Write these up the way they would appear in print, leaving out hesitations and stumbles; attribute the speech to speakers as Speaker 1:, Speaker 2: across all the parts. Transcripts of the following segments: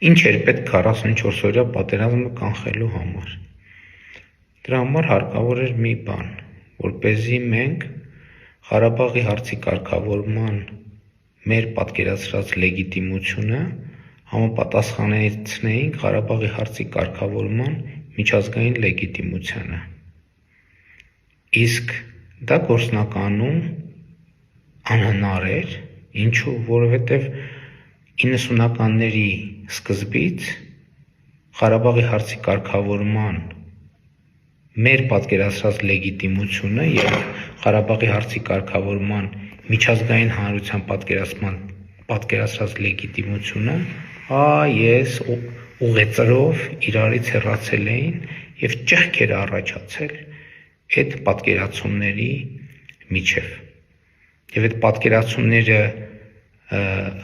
Speaker 1: Ինչ էր պետք 44-օրյա պատերազմը կանխելու համար։ Դրա համար հարկավոր էր մի բան, որպեսզի մենք Ղարաբաղի հարցի կարգավորման մեր պատկերացրած լեգիտիմությունը համապատասխանեցնեինք Ղարաբաղի հարցի կարգավորման միջազգային լեգիտիմությանը։ Իսկ դա գործնականում անհնար էր, ինչու, որովհետև 90-ականների սկզբից Ղարաբաղի հարցի կարգավորման մեր պատկերացրած լեգիտիմությունը եւ Ղարաբաղի հարցի կարգավորման միջազգային հանրության պատկերացրած լեգիտիմությունը ես ուղեծրով իրարից հեռացել էին եւ ճեղք էր առաջացել այդ պատկերացումների միջև։ Եվ այդ պատկերացումները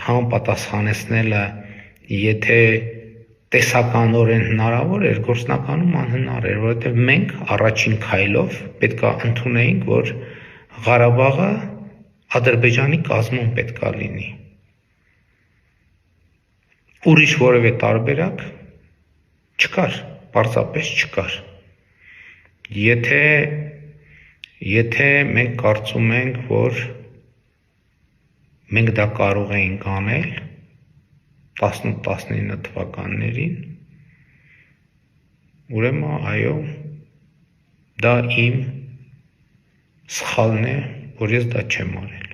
Speaker 1: համապատասխանեցնելը եթե տեսականորեն հնարավոր էր, գործնականում անհնար էր, որովհետև մենք առաջին քայլով պետք է ընդունեինք, որ Ղարաբաղը Ադրբեջանի կազմում պետք է լինի։ Ուրիշ որևէ տարբերակ չկար, պարզապես չկար։ Եթե մենք կարծում ենք, որ մենք դա կարող էինք անել 18-19 թվականներին, ուրեմն այո, դա իմ սխալն է, որ ես դա չեմ արել։